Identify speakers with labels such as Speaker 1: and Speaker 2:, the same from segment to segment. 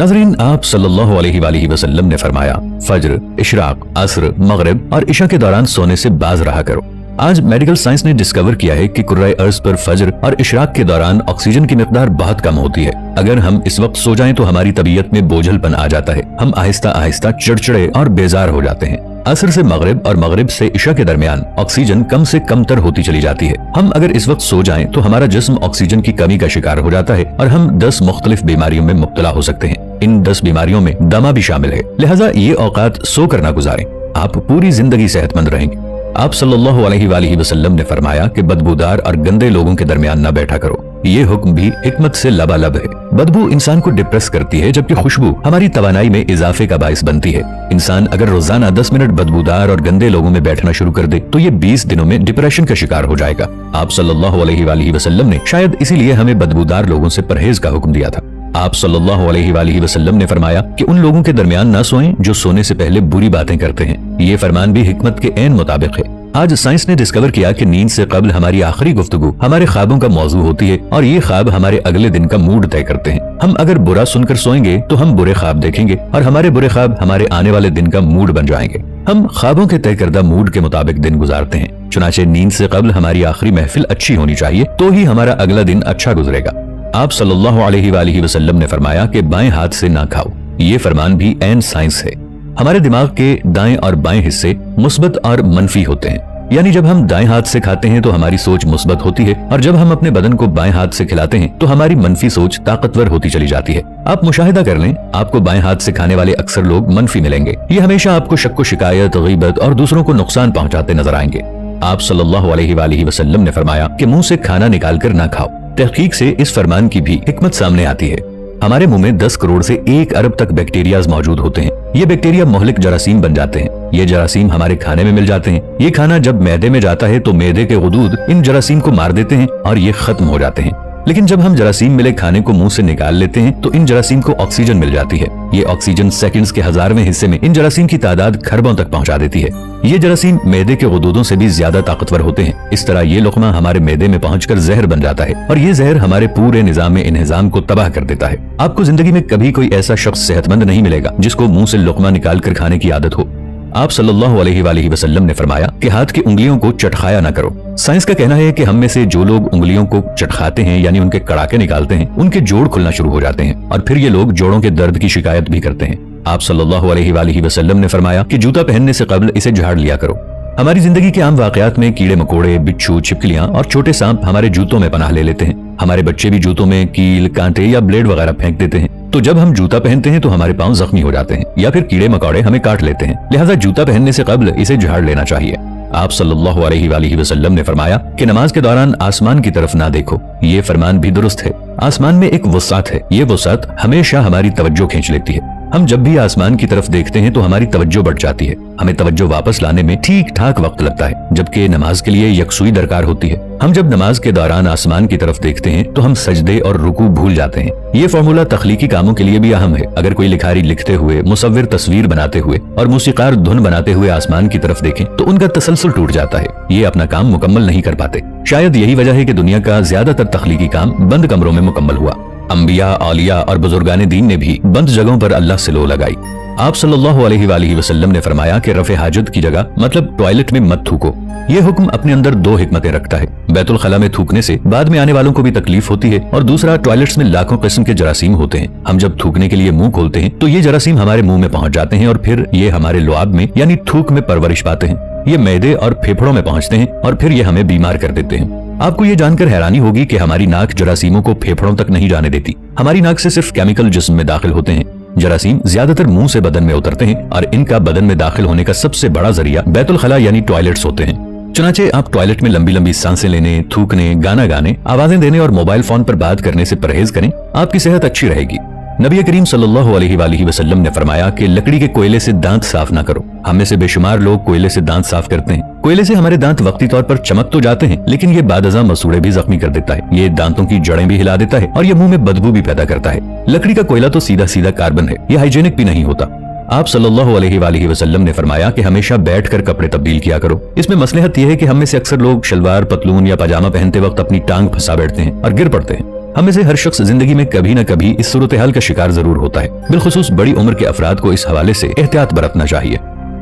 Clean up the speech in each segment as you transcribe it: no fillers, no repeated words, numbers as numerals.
Speaker 1: नाज़रीन, आप सल्लल्लाहु अलैहि वसल्लम ने फरमाया, फज्र, इशराक, असर, मगरिब और इशा के दौरान सोने से बाज रहा करो। आज मेडिकल साइंस ने डिस्कवर किया है कि कुर्राए अर्ज पर फज्र और इशराक के दौरान ऑक्सीजन की मिकदार बहुत कम होती है। अगर हम इस वक्त सो जाएं तो हमारी तबीयत में बोझलपन आ जाता है, हम आहिस्ता आहिस्ता चिड़चिड़े और बेजार हो जाते हैं। असर से मगरिब और मगरिब से इशा के दरमियान ऑक्सीजन कम से कम तर होती चली जाती है। हम अगर इस वक्त सो जाएं तो हमारा जिस्म ऑक्सीजन की कमी का शिकार हो जाता है और हम 10 मुख्तलिफ बीमारियों में मुब्तला हो सकते हैं। इन 10 बीमारियों में दमा भी शामिल है। लिहाजा ये औकात सो कर ना गुजारें, आप पूरी जिंदगी सेहतमंद रहेंगे। आप सल्लल्लाहु अलैहि वसल्लम ने फरमाया कि बदबूदार और गंदे लोगों के दरमियान न बैठा करो। ये हुक्म भी हिकमत से लबालब है। बदबू इंसान को डिप्रेस करती है, जबकि खुशबू हमारी तवानाई में इजाफे का बाइस बनती है। इंसान अगर रोजाना 10 मिनट बदबूदार और गंदे लोगों में बैठना शुरू कर दे तो ये 20 दिनों में डिप्रेशन का शिकार हो जाएगा। आप सल्लल्लाहु अलैहि वसल्लम ने शायद इसीलिए हमें बदबूदार लोगों से परहेज का हुक्म दिया था। आप सल्लल्लाहु अलैहि वसल्लम ने फरमाया कि उन लोगों के दरमियान न सोएं जो सोने से पहले बुरी बातें करते हैं। ये फरमान भी हिकमत के ऐन मुताबिक है। आज साइंस ने डिस्कवर किया कि नींद से कबल हमारी आखिरी गुफ्तगू हमारे ख्वाबों का मौजू होती है और ये ख्वाब हमारे अगले दिन का मूड तय करते हैं। हम अगर बुरा सुनकर सोएंगे तो हम बुरे ख्वाब देखेंगे और हमारे बुरे ख्वाब हमारे आने वाले दिन का मूड बन जाएंगे। हम ख्वाबों के तय करदा मूड के मुताबिक दिन गुजारते हैं। चुनाचे नींद से कबल हमारी आखिरी महफिल अच्छी होनी चाहिए, तो ही हमारा अगला दिन अच्छा गुजरेगा। आप सल्लल्लाहु अलैहि वसल्लम ने फरमाया कि बाएं हाथ से ना खाओ। ये फरमान भी ऐन साइंस है। हमारे दिमाग के दाएं और बाएं हिस्से मुस्बत और मनफी होते हैं। यानी जब हम दाएं हाथ से खाते हैं तो हमारी सोच मुस्बत होती है और जब हम अपने बदन को बाएं हाथ से खिलाते हैं तो हमारी मनफी सोच ताकतवर होती चली जाती है। आप मुशाहिदा कर लें, आपको बाएं हाथ से खाने वाले अक्सर लोग मनफी मिलेंगे। ये हमेशा आपको शक्को शिकायत, गीबत और दूसरों को नुकसान पहुंचाते नजर आएंगे। आप सल्लल्लाहु अलैहि वसल्लम ने फरमाया कि मुंह से खाना निकाल कर ना खाओ। तहकीक से इस फरमान की भी हिकमत सामने आती है। हमारे मुंह में 10 करोड़ से 1 अरब तक बैक्टीरियाज मौजूद होते हैं। ये बैक्टीरिया मोहलिक जरासीम बन जाते हैं। ये जरासीम हमारे खाने में मिल जाते हैं। ये खाना जब मैदे में जाता है तो मैदे के गुदूद इन जरासीम को मार देते हैं और ये खत्म हो जाते हैं। लेकिन जब हम जरासीम मिले खाने को मुंह से निकाल लेते हैं तो इन जरासीम को ऑक्सीजन मिल जाती है। ये ऑक्सीजन सेकंड्स के 1000वें हिस्से में इन जरासीम की तादाद खरबों तक पहुंचा देती है। ये जरासीम मैदे के गुदूदों से भी ज्यादा ताकतवर होते हैं। इस तरह ये लुक़मा हमारे मैदे में पहुंचकर जहर बन जाता है और ये जहर हमारे पूरे निजाम में इन्हिजाम को तबाह कर देता है। आपको जिंदगी में कभी कोई ऐसा शख्स सेहतमंद नहीं मिलेगा जिसको मुंह से लुक़मा निकाल कर खाने की आदत हो। आप सल्लल्लाहु अलैहि वसल्लम ने फरमाया कि हाथ की उंगलियों को चटखाया ना करो। साइंस का कहना है कि हम में से जो लोग उंगलियों को चटखाते हैं यानी उनके कड़ाके निकालते हैं, उनके जोड़ खुलना शुरू हो जाते हैं और फिर ये लोग जोड़ों के दर्द की शिकायत भी करते हैं। आप सल्लल्लाहु अलैहि वसल्लम ने फरमाया कि जूता पहनने से कबल इसे झाड़ लिया करो। हमारी जिंदगी के आम वाकयात में कीड़े मकोड़े, बिच्छू, छिपकलियां और छोटे सांप हमारे जूतों में पनाह ले लेते हैं। हमारे बच्चे भी जूतों में कील, कांटे या ब्लेड वगैरह फेंक देते हैं। तो जब हम जूता पहनते हैं तो हमारे पांव जख्मी हो जाते हैं या फिर कीड़े मकोड़े हमें काट लेते हैं। लिहाजा जूता पहनने से कबल इसे झाड़ लेना चाहिए। आप सल्लल्लाहु अलैहि वसल्लम ने फरमाया कि नमाज के दौरान आसमान की तरफ ना देखो। ये फरमान भी दुरुस्त है। आसमान में एक वसात है। ये वसात हमेशा हमारी तवज्जो खींच लेती है। हम जब भी आसमान की तरफ देखते हैं तो हमारी तवज्जो बढ़ जाती है। हमें तवज्जो वापस लाने में ठीक ठाक वक्त लगता है, जबकि नमाज के लिए यकसुई दरकार होती है। हम जब नमाज के दौरान आसमान की तरफ देखते हैं तो हम सजदे और रुकू भूल जाते हैं। ये फॉर्मूला तख्लीकी कामों के लिए भी अहम है। अगर कोई लिखारी लिखते हुए, मुसव्विर तस्वीर बनाते हुए और मूसीकार धुन बनाते हुए आसमान की तरफ देखें तो उनका तसलसल टूट जाता है। ये अपना काम मुकम्मल नहीं कर पाते। शायद यही वजह है कि दुनिया का ज्यादातर तख्लीकी काम बंद कमरों में मुकम्मल हुआ। अंबिया, औलिया और बुजुर्गाने दीन ने भी बंद जगहों पर अल्लाह से लो लगाई। आप सल्लल्लाहु अलैहि वसल्लम ने फरमाया कि रफ़े हाजत की जगह मतलब टॉयलेट में मत थूको। ये हुक्म अपने अंदर 2 हिकमतें रखता है। बैतुल खला में थूकने से बाद में आने वालों को भी तकलीफ होती है और दूसरा, टॉयलेट्स में लाखों किस्म के जरासीम होते हैं। हम जब थूकने के लिए मुंह खोलते हैं तो ये जरासीम हमारे मुंह में पहुंच जाते हैं और फिर ये हमारे लुआब में यानी थूक में परवरिश पाते हैं। ये मैदे और फेफड़ों में पहुंचते हैं और फिर ये हमें बीमार कर देते हैं। आपको ये जानकर हैरानी होगी कि हमारी नाक जरासीमों को फेफड़ों तक नहीं जाने देती। हमारी नाक से सिर्फ केमिकल जिस्म में दाखिल होते हैं। जरासीम ज्यादातर मुंह से बदन में उतरते हैं और इनका बदन में दाखिल होने का सबसे बड़ा जरिया बैतुल खला यानी टॉयलेट्स होते हैं। चुनाचे आप टॉयलेट में लंबी लंबी सांसें लेने, थूकने, गाना गाने, आवाजें देने और मोबाइल फोन पर बात करने से परहेज करें। आपकी सेहत अच्छी रहेगी। नबी करीम सल्लल्लाहु अलैहि वसल्लम ने फरमाया कि लकड़ी के कोयले से दांत साफ ना करो। हम में से बेशुमार लोग कोयले से दांत साफ करते हैं। कोयले से हमारे दांत वक्ती तौर पर चमक तो जाते हैं, लेकिन ये बादअज़ा मसूड़े भी जख्मी कर देता है। ये दांतों की जड़ें भी हिला देता है और ये मुंह में बदबू भी पैदा करता है। लकड़ी का कोयला तो सीधा सीधा कार्बन है। ये हाइजीनिक भी नहीं होता। आप सल्लल्लाहु अलैहि वसल्लम ने फरमाया कि हमेशा बैठकर कपड़े तब्दील किया करो। इसमें मसलहत यह है कि हम में से अक्सर लोग शलवार, पतलून या पजामा पहनते वक्त अपनी टांग फंसा बैठते हैं और गिर पड़ते हैं। हम में से हर शख्स जिंदगी में कभी न कभी इस सूरत हाल का शिकार जरूर होता है। बिलखुसूस बड़ी उम्र के अफराद को इस हवाले से एहतियात बरतना चाहिए।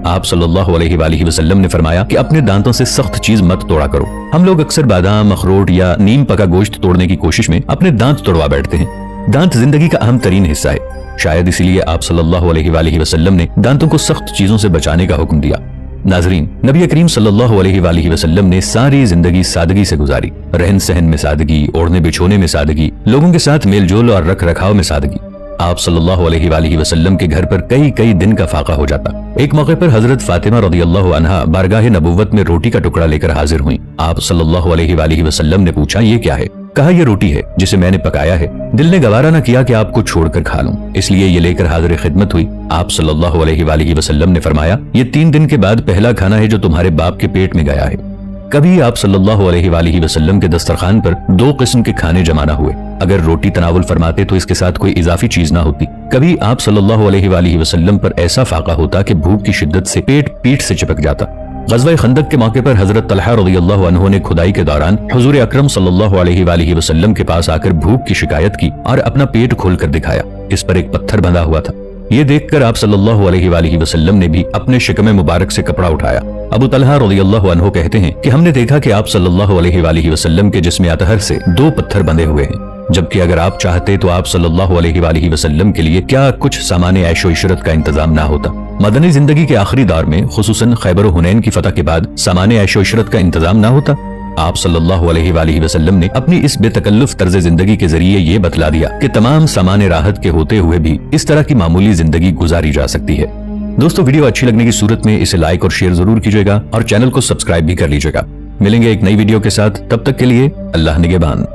Speaker 1: आप सल्लल्लाहु अलैहि वसल्लम ने फरमाया कि अपने दांतों से सख्त चीज मत तोड़ा करो। हम लोग अक्सर बादाम, अखरोट या नीम पका गोश्त तोड़ने की कोशिश में अपने दांत तोड़वा बैठते हैं। दांत जिंदगी का अहम तरीन हिस्सा है। शायद इसीलिए आप सल्लल्लाहु अलैहि वसल्लम ने दांतों को सख्त चीजों से बचाने का हुक्म दिया। नाजरीन, नबी करीम सल्लल्लाहु अलैहि वसल्लम ने सारी जिंदगी सादगी से गुजारी। रहन सहन में सादगी, ओढ़ने बिछोने में सादगी, लोगों के साथ मेल जोल और रख रखाव में सादगी। आप सल्लल्लाहु अलैहि वसल्लम के घर पर कई कई दिन का फाका हो जाता। एक मौके पर हजरत फातिमा रज़ियल्लाहु अन्हा बारगाह नबुव्वत में रोटी का टुकड़ा लेकर हाजिर हुई। आप सल्लल्लाहु अलैहि वसल्लम ने पूछा, ये क्या है? कहा, ये रोटी है जिसे मैंने पकाया है। दिल ने गवारा न किया कि आपको छोड़कर खा लूं, इसलिए ये लेकर हाजिर खिदमत हुई। आप सल्लल्लाहु अलैहि वसल्लम ने फरमाया, ये 3 दिन के बाद पहला खाना है जो तुम्हारे बाप के पेट में गया है। कभी आप सल्लल्लाहु अलैहि वसल्लम के दस्तरखान पर 2 किस्म के खाने जमा न हुए। अगर रोटी तनावुल फरमाते तो इसके साथ कोई इजाफी चीज ना होती। कभी आप सल्लल्लाहु अलैहि वसल्लम पर ऐसा फाका होता कि भूख की शिद्दत से पेट पीठ से चिपक जाता। ग़ज़वा खंदक के मौके पर हजरत तलहा रज़ियल्लाहु अन्हु ने खुदाई के दौरान हुजूर अकरम सल्लल्लाहु अलैहि वसल्लम के पास आकर भूख की शिकायत की और अपना पेट खोलकर दिखाया। इस पर एक पत्थर बंधा हुआ था। ये देखकर आप सल्लल्लाहु अलैहि वसल्लम ने भी अपने शिकमे मुबारक से कपड़ा उठाया। अबू तलहा रज़ियल्लाहु अन्हु कहते हैं कि हमने देखा कि आप सल्लल्लाहु अलैहि वसल्लम के जिस्म अतहर से 2 पत्थर बंधे हुए हैं, जबकि अगर आप चाहते तो आप सल्लल्लाहु अलैहि वसल्लम के लिए क्या कुछ सामान्य ऐशो इशरत का इंतजाम ना होता। मदनी जिंदगी के आखिरी दौर में खुसूसन खैबर और हुनैन की फतह के बाद सामान्य ऐशो इशरत का इंतजाम ना होता। आप सल्लल्लाहु अलैहि वसल्लम ने अपनी इस बेतकल्लुफ तर्ज जिंदगी के जरिए ये बतला दिया कि तमाम सामान्य राहत के होते हुए भी इस तरह की मामूली जिंदगी गुजारी जा सकती है। दोस्तों, वीडियो अच्छी लगने की सूरत में इसे लाइक और शेयर जरूर कीजिएगा और चैनल को सब्सक्राइब भी कर लीजिएगा। मिलेंगे एक नई वीडियो के साथ, तब तक के लिए अल्लाह निगहबान।